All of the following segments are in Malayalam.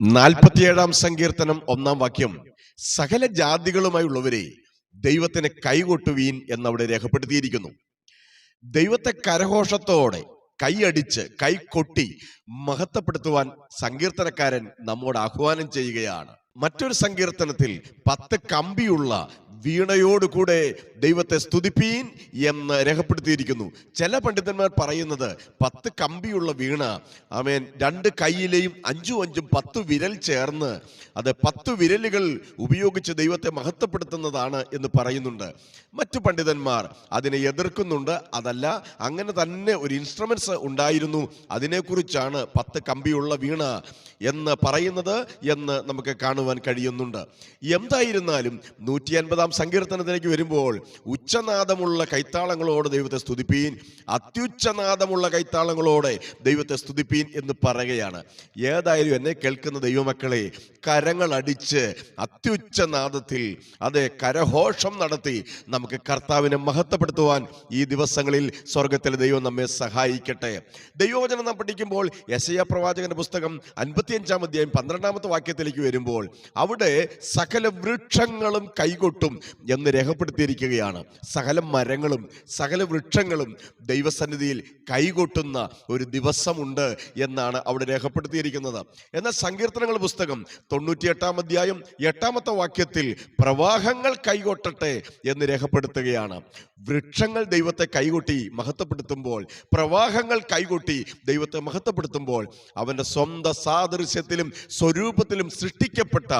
47 സങ്കീർത്തനം 1 സകല ജാതികളുമായുള്ളവരെ ദൈവത്തിന് കൈകൊട്ടുവീൻ എന്നവിടെ രേഖപ്പെടുത്തിയിരിക്കുന്നു. ദൈവത്തെ കരഘോഷത്തോടെ കൈയടിച്ച് കൈകൊട്ടി മഹത്വപ്പെടുത്തുവാൻ സങ്കീർത്തനക്കാരൻ നമ്മോട് ആഹ്വാനം ചെയ്യുകയാണ്. മറ്റൊരു സങ്കീർത്തനത്തിൽ 10 കമ്പിയുള്ള വീണയോടുകൂടെ ദൈവത്തെ സ്തുതിപ്പീൻ എന്ന് രേഖപ്പെടുത്തിയിരിക്കുന്നു. ചില പണ്ഡിതന്മാർ പറയുന്നത് 10 കമ്പിയുള്ള വീണ ആമേൻ 2 കൈയിലെയും 5 10 വിരൽ ചേർന്ന് അത് 10 വിരലുകൾ ഉപയോഗിച്ച് ദൈവത്തെ മഹത്വപ്പെടുത്തുന്നതാണ് എന്ന് പറയുന്നുണ്ട്. മറ്റു പണ്ഡിതന്മാർ അതിനെ എതിർക്കുന്നുണ്ട്. അതല്ല, അങ്ങനെ തന്നെ ഒരു ഇൻസ്ട്രുമെന്റ്സ് ഉണ്ടായിരുന്നു, അതിനെക്കുറിച്ചാണ് 10 കമ്പിയുള്ള വീണ എന്ന് പറയുന്നത് എന്ന് നമുക്ക് കാണുവാൻ കഴിയുന്നുണ്ട്. എന്തായിരുന്നാലും 150 സങ്കീർത്തനത്തിലേക്ക് വരുമ്പോൾ ഉച്ചനാദമുള്ള കൈത്താളങ്ങളോട് ദൈവത്തെ സ്തുതിപ്പീൻ, അത്യുച്ചനാദമുള്ള കൈത്താളങ്ങളോടെ ദൈവത്തെ സ്തുതിപ്പീൻ എന്ന് പറയുകയാണ്. ഏതായാലും എന്നെ കേൾക്കുന്ന ദൈവമക്കളെ, കരങ്ങൾ അടിച്ച് അത്യുച്ചനാദത്തിൽ അതെ കരഘോഷം നടത്തി നമുക്ക് കർത്താവിനെ മഹത്വപ്പെടുത്തുവാൻ ഈ ദിവസങ്ങളിൽ സ്വർഗത്തിലെ ദൈവം നമ്മെ സഹായിക്കട്ടെ. ദൈവവചനം നാം പഠിക്കുമ്പോൾ യെശയ്യാ പ്രവാചകന്റെ പുസ്തകം 55 അധ്യായം 12 വാക്യത്തിലേക്ക് വരുമ്പോൾ അവിടെ സകല വൃക്ഷങ്ങളും കൈകൊട്ടും എന്ന് രേഖപ്പെടുത്തിയിരിക്കുകയാണ്. സകല മരങ്ങളും സകല വൃക്ഷങ്ങളും ദൈവസന്നിധിയിൽ കൈകൊട്ടുന്ന ഒരു ദിവസമുണ്ട് എന്നാണ് അവിടെ രേഖപ്പെടുത്തിയിരിക്കുന്നത്. എന്നാൽ സങ്കീർത്തനങ്ങൾ പുസ്തകം 98 അധ്യായം 8 വാക്യത്തിൽ പ്രവാഹങ്ങൾ കൈകൊട്ടട്ടെ എന്ന് രേഖപ്പെടുത്തുകയാണ്. വൃക്ഷങ്ങൾ ദൈവത്തെ കൈകൊട്ടി മഹത്വപ്പെടുത്തുമ്പോൾ, പ്രവാഹങ്ങൾ കൈകൊട്ടി ദൈവത്തെ മഹത്വപ്പെടുത്തുമ്പോൾ, അവന്റെ സ്വന്തം സാദൃശ്യത്തിലും സ്വരൂപത്തിലും സൃഷ്ടിക്കപ്പെട്ട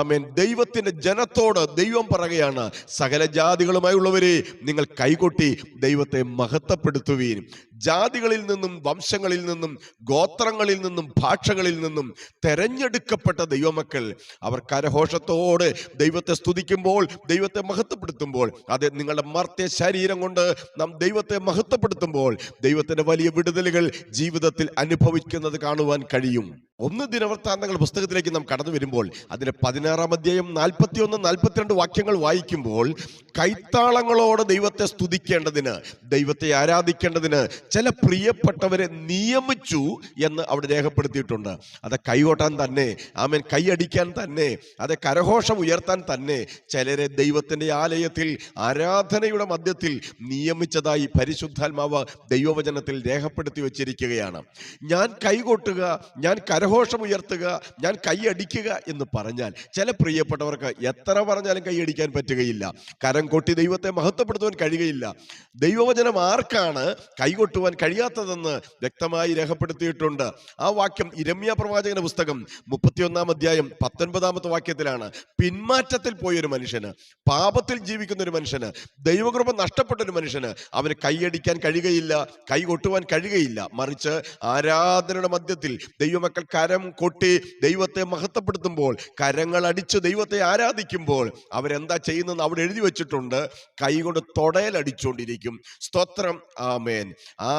ആമേൻ ദൈവത്തിന്റെ ജനത്തോട് ദൈവം പറയുകയാണ്, സകല ജാതികളുമായുള്ളവരെ നിങ്ങൾ കൈകൊട്ടി ദൈവത്തെ മഹത്വപ്പെടുത്തുവീൻ. ജാതികളിൽ നിന്നും വംശങ്ങളിൽ നിന്നും ഗോത്രങ്ങളിൽ നിന്നും ഭാഷകളിൽ നിന്നും തെരഞ്ഞെടുക്കപ്പെട്ട ദൈവമക്കൾ അവർ കരഘോഷത്തോടെ ദൈവത്തെ സ്തുതിക്കുമ്പോൾ, ദൈവത്തെ മഹത്വപ്പെടുത്തുമ്പോൾ, അത് നിങ്ങളുടെ മർത്യ ശരീരം കൊണ്ട് നാം ദൈവത്തെ മഹത്വപ്പെടുത്തുമ്പോൾ ദൈവത്തിന്റെ വലിയ വിടുതലുകൾ ജീവിതത്തിൽ അനുഭവിക്കുന്നത് കാണുവാൻ കഴിയും. 1 ദിനവൃത്താന്തങ്ങൾ പുസ്തകത്തിലേക്ക് നാം കടന്നു വരുമ്പോൾ അതിന്റെ 16 അധ്യായം 41 42 വാക്യങ്ങൾ വായിക്കുമ്പോൾ കൈത്താളങ്ങളോട് ദൈവത്തെ സ്തുതിക്കേണ്ടതിന്, ദൈവത്തെ ആരാധിക്കേണ്ടതിന് ചില പ്രിയപ്പെട്ടവരെ നിയമിച്ചു എന്ന് അവിടെ രേഖപ്പെടുത്തിയിട്ടുണ്ട്. അത് കൈകൊട്ടാൻ തന്നെ, ആമേൻ കൈയടിക്കാൻ തന്നെ, അത് കരഘോഷം ഉയർത്താൻ തന്നെ ചിലരെ ദൈവത്തിന്റെ ആലയത്തിൽ ആരാധനയുടെ മധ്യത്തിൽ നിയമിച്ചതായി പരിശുദ്ധാത്മാവ് ദൈവവചനത്തിൽ രേഖപ്പെടുത്തി വച്ചിരിക്കുകയാണ്. ഞാൻ കൈകൊട്ടുക, ഞാൻ കരഘോഷം ഉയർത്തുക, ഞാൻ കൈയടിക്കുക എന്ന് പറഞ്ഞാൽ ചില പ്രിയപ്പെട്ടവർക്ക് എത്ര പറഞ്ഞാലും കൈയടിക്കാൻ പറ്റുകയില്ല, കരം കൊട്ടി ദൈവത്തെ മഹത്വപ്പെടുത്തുവാൻ കഴിയുകയില്ല. ദൈവവചനം ആർക്കാണ് കൈകൊട്ടുവാൻ കഴിയാത്തതെന്ന് വ്യക്തമായി രേഖപ്പെടുത്തിയിട്ടുണ്ട്. ആ വാക്യം യിരെമ്യാ പ്രവാചകന്റെ പുസ്തകം 31 അധ്യായം 19 വാക്യത്തിലാണ്. പിന്മാറ്റത്തിൽ പോയൊരു മനുഷ്യന്, പാപത്തിൽ ജീവിക്കുന്ന ഒരു മനുഷ്യന്, ദൈവകൃപ നഷ്ടപ്പെട്ട ഒരു മനുഷ്യന് അവന് കൈയടിക്കാൻ കഴിയുകയില്ല, കൈകൊട്ടുവാൻ കഴിയുകയില്ല. മറിച്ച് ആരാധനയുടെ മധ്യത്തിൽ ദൈവമക്കൾ കരം കൊട്ടി ദൈവത്തെ മഹത്വപ്പെടുത്തുമ്പോൾ, കരങ്ങൾ അടിച്ച് ദൈവത്തെ ആരാധിക്കുമ്പോൾ അവരെന്താ ചെയ്യുന്നതെന്ന് അവിടെ എഴുതി വെച്ചിട്ടുണ്ട്. കൈകൊണ്ട് തൊടയിലടിച്ചുകൊണ്ടിരിക്കും. സ്തോത്രം, ആമേൻ.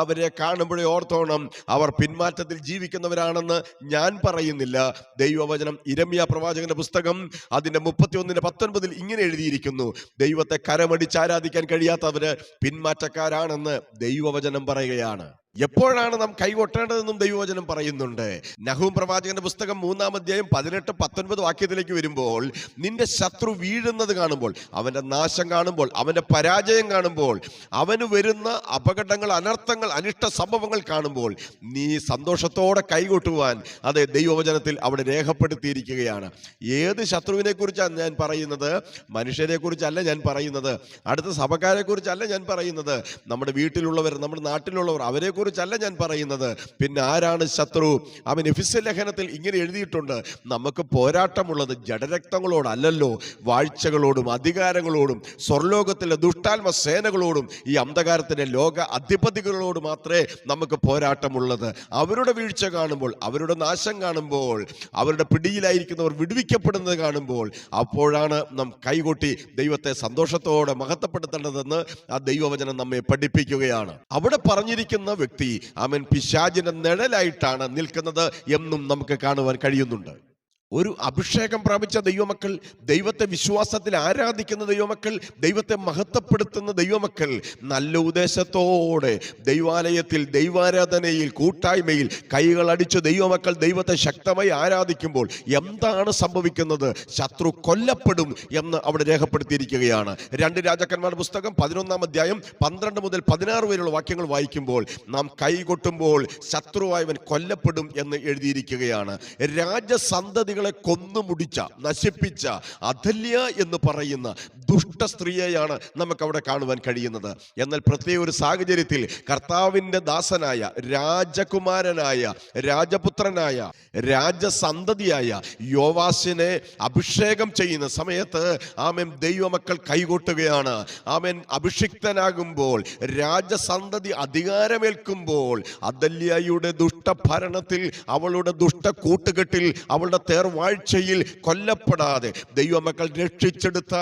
അവരെ കാണുമ്പോഴേ ഓർത്തോണം, അവർ പിന്മാറ്റത്തിൽ ജീവിക്കുന്നവരാണെന്ന് ഞാൻ പറയുന്നില്ല. ദൈവവചനം യിരെമ്യാ പ്രവാചകന്റെ പുസ്തകം അതിന്റെ 31:19 ഇങ്ങനെ എഴുതിയിരിക്കുന്നു, ദൈവത്തെ കരമടിച്ച് ആരാധിക്കാൻ കഴിയാത്തവര് പിന്മാറ്റക്കാരാണെന്ന് ദൈവവചനം പറയുകയാണ്. എപ്പോഴാണ് നാം കൈകൊട്ടേണ്ടതെന്നും ദൈവവചനം പറയുന്നുണ്ട്. നഹൂം പ്രവാചകന്റെ പുസ്തകം 3 അധ്യായം 18 19 വാക്യത്തിലേക്ക് വരുമ്പോൾ, നിന്റെ ശത്രു വീഴുന്നത് കാണുമ്പോൾ, അവന്റെ നാശം കാണുമ്പോൾ, അവന്റെ പരാജയം കാണുമ്പോൾ, അവന് വരുന്ന അപകടങ്ങൾ, അനർത്ഥങ്ങൾ, അനിഷ്ട സംഭവങ്ങൾ കാണുമ്പോൾ നീ സന്തോഷത്തോടെ കൈകൊട്ടുവാൻ അതെ ദൈവവചനത്തിൽ അവിടെ രേഖപ്പെടുത്തിയിരിക്കുകയാണ്. ഏത് ശത്രുവിനെ കുറിച്ചാണ് ഞാൻ പറയുന്നത്? മനുഷ്യരെ കുറിച്ചല്ല ഞാൻ പറയുന്നത്, അടുത്ത സഭക്കാരെ കുറിച്ചല്ല ഞാൻ പറയുന്നത്, നമ്മുടെ വീട്ടിലുള്ളവർ, നമ്മുടെ നാട്ടിലുള്ളവർ, അവരെ കുറിച്ചല്ല ഞാൻ പറയുന്നത്. പിന്നെ ആരാണ് ശത്രു? അവൻ എഫെസ്യ ലേഖനത്തിൽ ഇങ്ങനെ എഴുതിയിട്ടുണ്ട്, നമുക്ക് പോരാട്ടമുള്ളത് ജഡരക്തങ്ങളോടല്ലോ, വാഴ്ചകളോടും അധികാരങ്ങളോടും സ്വർലോകത്തിലെ ദുഷ്ടാത്മ സേനകളോടും ഈ അന്ധകാരത്തിന്റെ ലോക അധിപതികളോട് മാത്രമേ നമുക്ക് പോരാട്ടമുള്ളത്. അവരുടെ വീഴ്ച കാണുമ്പോൾ, അവരുടെ നാശം കാണുമ്പോൾ, അവരുടെ പിടിയിലായിരിക്കുന്നവർ വിടുവിക്കപ്പെടുന്നത് കാണുമ്പോൾ, അപ്പോഴാണ് നാം കൈകൊട്ടി ദൈവത്തെ സന്തോഷത്തോടെ മഹത്വപ്പെടുത്തേണ്ടതെന്ന് ആ ദൈവവചനം നമ്മെ പഠിപ്പിക്കുകയാണ്. അവിടെ പറഞ്ഞിരിക്കുന്ന വ്യക്തി ആമേൻ പിശാചിന്റെ നിഴലായിട്ടാണ് നിൽക്കുന്നത് എന്നും നമുക്ക് കാണുവാൻ കഴിയുന്നുണ്ട്. ഒരു അഭിഷേകം പ്രാപിച്ച ദൈവമക്കൾ, ദൈവത്തെ വിശ്വാസത്തിൽ ആരാധിക്കുന്ന ദൈവമക്കൾ, ദൈവത്തെ മഹത്വപ്പെടുത്തുന്ന ദൈവമക്കൾ നല്ല ഉദ്ദേശത്തോടെ ദൈവാലയത്തിൽ, ദൈവാരാധനയിൽ, കൂട്ടായ്മയിൽ കൈകളടിച്ച് ദൈവമക്കൾ ദൈവത്തെ ശക്തമായി ആരാധിക്കുമ്പോൾ എന്താണ് സംഭവിക്കുന്നത്? ശത്രു കൊല്ലപ്പെടും എന്ന് അവിടെ രേഖപ്പെടുത്തിയിരിക്കുകയാണ്. 2 രാജാക്കന്മാരുടെ പുസ്തകം 11-ാം അധ്യായം 12 മുതൽ 16 വരെയുള്ള വാക്യങ്ങൾ വായിക്കുമ്പോൾ നാം കൈകൊട്ടുമ്പോൾ ശത്രുവായവൻ കൊല്ലപ്പെടും എന്ന് എഴുതിയിരിക്കുകയാണ്. രാജസന്തതികൾ കൊന്നു മുടിച്ച, നശിപ്പിച്ച അഥല്യ എന്ന് പറയുന്ന ദുഷ്ട സ്ത്രീയെയാണ് നമുക്ക് അവിടെ കാണുവാൻ കഴിയുന്നത്. എന്നാൽ പ്രത്യേക ഒരു സാഹചര്യത്തിൽ കർത്താവിന്റെ ദാസനായ, രാജകുമാരനായ, രാജപുത്രനായ, രാജസന്തതിയായ യോവാശിനെ അഭിഷേകം ചെയ്യുന്ന സമയത്ത് ആമേൻ ദൈവമക്കൾ കൈകൊട്ടുകയാണ്. ആമേൻ അഭിഷിക്തനാകുമ്പോൾ, രാജസന്തതി അധികാരമേൽക്കുമ്പോൾ, അഥല്യയുടെ ദുഷ്ടഭരണത്തിൽ, അവളുടെ ദുഷ്ട കൂട്ടുകെട്ടിൽ, അവളുടെ തേർവാഴ്ചയിൽ കൊല്ലപ്പെടാതെ ദൈവമക്കൾ രക്ഷിച്ചെടുത്ത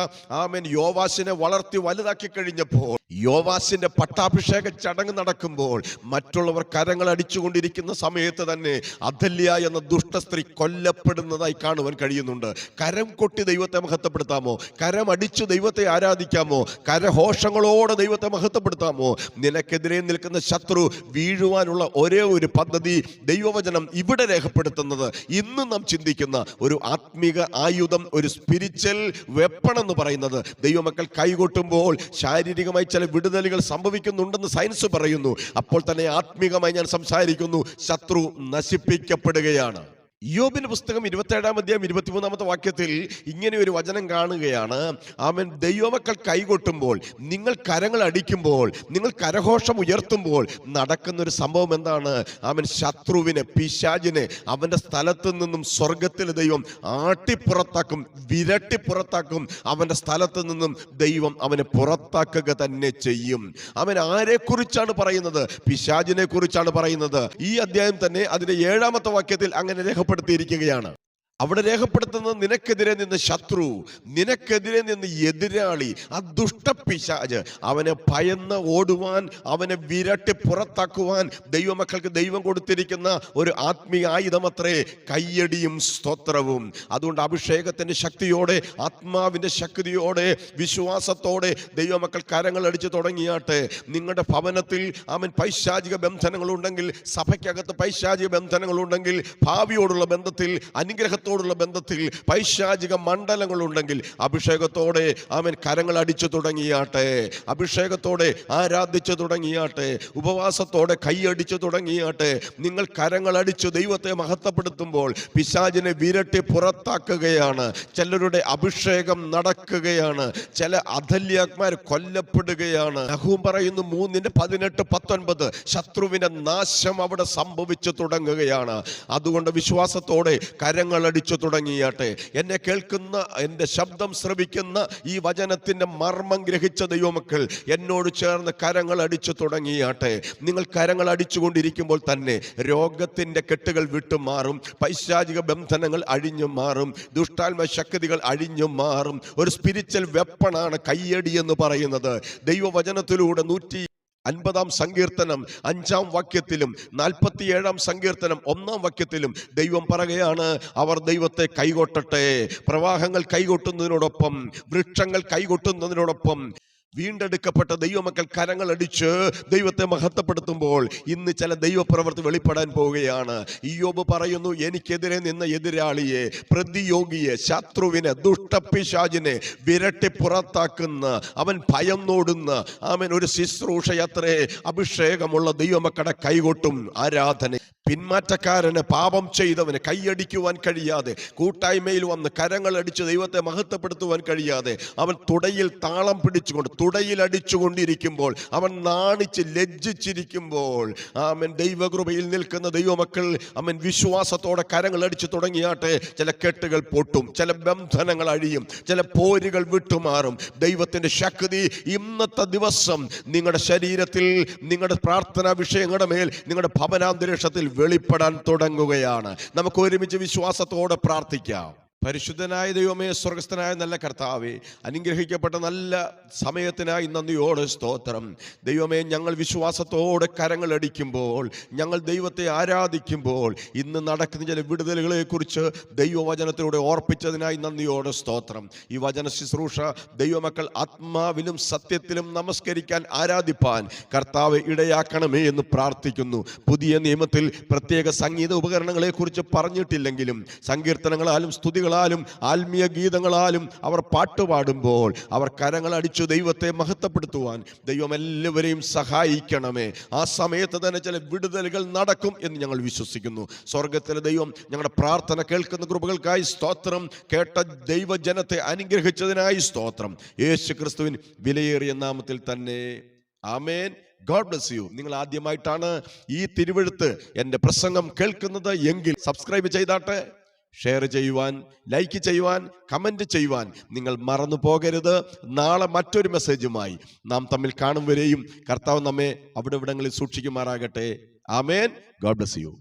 ആമേൻ യോവാശിനെ വളർത്തി വലുതാക്കി കഴിഞ്ഞപ്പോൾ, യോവാശിന്റെ പട്ടാഭിഷേക ചടങ്ങ് നടക്കുമ്പോൾ മറ്റുള്ളവർ കരങ്ങൾ അടിച്ചുകൊണ്ടിരിക്കുന്ന സമയത്ത് തന്നെ അഥല്യ എന്ന ദുഷ്ട സ്ത്രീ കൊല്ലപ്പെടുന്നതായി കാണുവാൻ കഴിയുന്നുണ്ട്. കരം കൊട്ടി ദൈവത്തെ മഹത്വപ്പെടുത്താമോ? കരം അടിച്ചു ദൈവത്തെ ആരാധിക്കാമോ? കരഘോഷങ്ങളോടെ ദൈവത്തെ മഹത്വപ്പെടുത്താമോ? നിനക്കെതിരെ നിൽക്കുന്ന ശത്രു വീഴുവാനുള്ള ഒരേ ഒരു പദ്ധതി ദൈവവചനം ഇവിടെ രേഖപ്പെടുത്തുന്നത്, ഇന്ന് നാം ചിന്തിക്കുന്ന ഒരു ആത്മീക ആയുധം, ഒരു സ്പിരിച്വൽ വെപ്പൺ എന്ന് പറയുന്നത്, ദൈവമക്കൾ കൈകൊട്ടുമ്പോൾ ശാരീരികമായി ചില വിടുതലുകൾ സംഭവിക്കുന്നുണ്ടെന്ന് സയൻസ് പറയുന്നു. അപ്പോൾ തന്നെ ആത്മീകമായി ഞാൻ സംസാരിക്കുന്നു, ശത്രു നശിപ്പിക്കപ്പെടുകയാണ്. യോബിന്റെ പുസ്തകം 27-ാം അധ്യായം 23-ാമത്തെ വാക്യത്തിൽ ഇങ്ങനെ ഒരു വചനം കാണുകയാണ്. ആമേൻ ദൈവമക്കൾ കൈകൊട്ടുമ്പോൾ, നിങ്ങൾ കരങ്ങൾ അടിക്കുമ്പോൾ, നിങ്ങൾ കരഘോഷം ഉയർത്തുമ്പോൾ നടക്കുന്നൊരു സംഭവം എന്താണ്? ആമേൻ ശത്രുവിനെ, പിശാചിനെ അവന്റെ സ്ഥലത്ത് നിന്നും സ്വർഗത്തിൽ ദൈവം ആട്ടിപ്പുറത്താക്കും, വിരട്ടി പുറത്താക്കും. അവന്റെ സ്ഥലത്ത് നിന്നും ദൈവം അവനെ പുറത്താക്കുക തന്നെ ചെയ്യും. അവൻ ആരെക്കുറിച്ചാണ് പറയുന്നത്? പിശാചിനെ കുറിച്ചാണ് പറയുന്നത്. ഈ അധ്യായം തന്നെ അതിന്റെ 7-ാമത്തെ വാക്യത്തിൽ അങ്ങനെ രേഖപ്പെടുത്തിയിരിക്കുകയാണ്. അവിടെ രേഖപ്പെടുത്തുന്നത്, നിനക്കെതിരെ നിന്ന് ശത്രു, നിനക്കെതിരെ നിന്ന് എതിരാളി, ആ ദുഷ്ടപിശാച്, അവനെ ഭയന്ന് ഓടുവാൻ, അവനെ വിരട്ടി പുറത്താക്കുവാൻ ദൈവമക്കൾക്ക് ദൈവം കൊടുത്തിരിക്കുന്ന ഒരു ആത്മീയ ആയുധമത്രേ കയ്യടിയും സ്തോത്രവും. അതുകൊണ്ട് അഭിഷേകത്തിന്റെ ശക്തിയോടെ, ആത്മാവിന്റെ ശക്തിയോടെ, വിശ്വാസത്തോടെ ദൈവമക്കൾ കരങ്ങൾ അടിച്ചു തുടങ്ങിയാട്ടെ. നിങ്ങളുടെ ഭവനത്തിൽ അവൻ പൈശാചിക ബന്ധനങ്ങളുണ്ടെങ്കിൽ, സഭയ്ക്കകത്ത് പൈശാചിക ബന്ധനങ്ങളുണ്ടെങ്കിൽ, ഭാവിയോടുള്ള ബന്ധത്തിൽ, അനുഗ്രഹത്തോടുള്ള ബന്ധത്തിൽ പൈശാചിക മണ്ഡലങ്ങളുണ്ടെങ്കിൽ, അഭിഷേകത്തോടെ അവൻ കരങ്ങൾ അടിച്ചു തുടങ്ങിയാട്ടെ, അഭിഷേകത്തോടെ ആരാധിച്ചു തുടങ്ങിയാട്ടെ, ഉപവാസത്തോടെ കൈയടിച്ചു തുടങ്ങിയാട്ടെ. നിങ്ങൾ കരങ്ങൾ അടിച്ചു ദൈവത്തെ മഹത്വപ്പെടുത്തുമ്പോൾ പിശാചിനെ വിരട്ടി പുറത്താക്കുകയാണ്. ചിലരുടെ അഭിഷേകം നടക്കുകയാണ്, ചില അഥല്യാത്മാർ കൊല്ലപ്പെടുകയാണ്. നഹൂം പറയുന്നു 3:18-19 ശത്രുവിന്റെ നാശം അവിടെ സംഭവിച്ചു തുടങ്ങുകയാണ്. അതുകൊണ്ട് വിശ്വാസത്തോടെ കരങ്ങൾ അടിച്ചു തുടങ്ങിയാട്ടെ. എന്നെ കേൾക്കുന്ന, എൻ്റെ ശബ്ദം ശ്രവിക്കുന്ന ഈ വചനത്തിന്റെ മർമ്മം ഗ്രഹിച്ച ദൈവമക്കൾ എന്നോട് ചേർന്ന് കരങ്ങൾ അടിച്ചു തുടങ്ങിയാട്ടെ. നിങ്ങൾ കരങ്ങൾ അടിച്ചുകൊണ്ടിരിക്കുമ്പോൾ തന്നെ രോഗത്തിന്റെ കെട്ടുകൾ വിട്ടുമാറും, പൈശാചിക ബന്ധനങ്ങൾ അഴിഞ്ഞു മാറും, ദുഷ്ടാത്മ ശക്തികൾ അഴിഞ്ഞു മാറും. ഒരു സ്പിരിച്വൽ വെപ്പണാണ് കയ്യടി എന്ന് പറയുന്നത്. ദൈവവചനത്തിലൂടെ 150-ാം സങ്കീർത്തനം 5-ാം വാക്യത്തിലും 47-ാം സങ്കീർത്തനം 1-ാം വാക്യത്തിലും ദൈവം പറയുകയാണ്, അവർ ദൈവത്തെ കൈകൊട്ടട്ടെ. പ്രവാഹങ്ങൾ കൈകൊട്ടുന്നതിനോടൊപ്പം, വൃക്ഷങ്ങൾ കൈകൊട്ടുന്നതിനോടൊപ്പം വീണ്ടെടുക്കപ്പെട്ട ദൈവമക്കൾ കരങ്ങൾ അടിച്ച് ദൈവത്തെ മഹത്വപ്പെടുത്തുമ്പോൾ ഇന്ന് ചില ദൈവപ്രവൃത്തി വെളിപ്പെടാൻ പോവുകയാണ്. ഇയ്യോബ് പറയുന്നു, എനിക്കെതിരെ നിന്ന എതിരാളിയെ, പ്രതിയോഗിയെ, ശത്രുവിനെ, ദുഷ്ടപിശാചിനെ വിരട്ടി പുറത്താക്കുന്ന, അവൻ ഭയന്നോടുന്ന അവൻ ഒരു ശുശ്രൂഷയത്രേ അഭിഷേകമുള്ള ദൈവമക്കളുടെ കൈകൊട്ടും ആരാധന. പിന്മാറ്റക്കാരന്, പാപം ചെയ്തവന് കൈയടിക്കുവാൻ കഴിയാതെ, കൂട്ടായ്മയിൽ വന്ന് കരങ്ങൾ അടിച്ച് ദൈവത്തെ മഹത്വപ്പെടുത്തുവാൻ കഴിയാതെ, അവൻ തുടയിൽ താളം പിടിച്ചുകൊണ്ട്, തുടയിൽ അടിച്ചുകൊണ്ടിരിക്കുമ്പോൾ, അവൻ നാണിച്ച് ലജ്ജിച്ചിരിക്കുമ്പോൾ, അവൻ ദൈവകൃപയിൽ നിൽക്കുന്ന ദൈവമക്കൾ അവൻ വിശ്വാസത്തോടെ കരങ്ങൾ അടിച്ചു തുടങ്ങിയാട്ടെ. ചില കെട്ടുകൾ പൊട്ടും, ചില ബന്ധനങ്ങൾ അഴിയും, ചില പോരുകൾ വിട്ടുമാറും. ദൈവത്തിന്റെ ശക്തി ഇന്നത്തെ ദിവസം നിങ്ങളുടെ ശരീരത്തിൽ, നിങ്ങളുടെ പ്രാർത്ഥനാ വിഷയങ്ങളുടെ മേൽ, നിങ്ങളുടെ ഭവനാന്തരീക്ഷത്തിൽ വെളിപ്പെടാൻ തുടങ്ങുകയാണ്. നമുക്ക് ഒരുമിച്ച് വിശ്വാസത്തോടെ പ്രാർത്ഥിക്കാം. പരിശുദ്ധനായ ദൈവമേ, സ്വർഗസ്ഥനായ നല്ല കർത്താവേ, അനുഗ്രഹിക്കപ്പെട്ട നല്ല സമയത്തിനായി നന്ദിയോടെ സ്തോത്രം. ദൈവമേ, ഞങ്ങൾ വിശ്വാസത്തോടെ കരങ്ങളടിക്കുമ്പോൾ, ഞങ്ങൾ ദൈവത്തെ ആരാധിക്കുമ്പോൾ ഇന്ന് നടക്കുന്ന ചില വിടുതലുകളെ കുറിച്ച് ദൈവവചനത്തിലൂടെ ഓർപ്പിച്ചതിനായി നന്ദിയോടെ സ്തോത്രം. ഈ വചന ശുശ്രൂഷ ദൈവമക്കൾ ആത്മാവിലും സത്യത്തിലും നമസ്കരിക്കാൻ, ആരാധിപ്പാൻ കർത്താവ് ഇടയാക്കണമേ എന്ന് പ്രാർത്ഥിക്കുന്നു. പുതിയ നിയമത്തിൽ പ്രത്യേക സംഗീത ഉപകരണങ്ങളെ കുറിച്ച് പറഞ്ഞിട്ടില്ലെങ്കിലും സങ്കീർത്തനങ്ങളാലും സ്തുതികളാലും ആത്മീയ ഗീതങ്ങളാലും അവർ പാട്ടുപാടുമ്പോൾ അവർ കരങ്ങളടിച്ചു ദൈവത്തെ മഹത്വപ്പെടുത്തുവാൻ ദൈവം എല്ലാവരെയും സഹായിക്കണമേ. ആ സമയത്ത് തന്നെ ചില വിടുതലുകൾ നടക്കും എന്ന് ഞങ്ങൾ വിശ്വസിക്കുന്നു. സ്വർഗത്തിലെ ദൈവം ഞങ്ങളുടെ പ്രാർത്ഥന കേൾക്കുന്ന കൃപകൾക്കായി സ്തോത്രം. കേട്ട ദൈവജനത്തെ അനുഗ്രഹിച്ചതിനായി സ്തോത്രം. യേശു ക്രിസ്തുവിൻ വിലയേറിയ നാമത്തിൽ തന്നെ ആമേൻ. God bless U. നിങ്ങൾ ആദ്യമായിട്ടാണ് ഈ തിരുവെഴുത്ത് എൻ്റെ പ്രസംഗം കേൾക്കുന്നത് എങ്കിൽ സബ്സ്ക്രൈബ് ചെയ്താട്ടെ. ഷെയർ ചെയ്യുവാൻ, ലൈക്ക് ചെയ്യുവാൻ, കമന്റ് ചെയ്യുവാൻ നിങ്ങൾ മറന്നു പോകരുത്. നാളെ മറ്റൊരു മെസ്സേജുമായി നാം തമ്മിൽ കാണും വരെയും കർത്താവ് നമ്മെ അവിടെ ഇവിടങ്ങളിൽ സൂക്ഷിക്കുമാറാകട്ടെ. ആമേൻ. God bless U.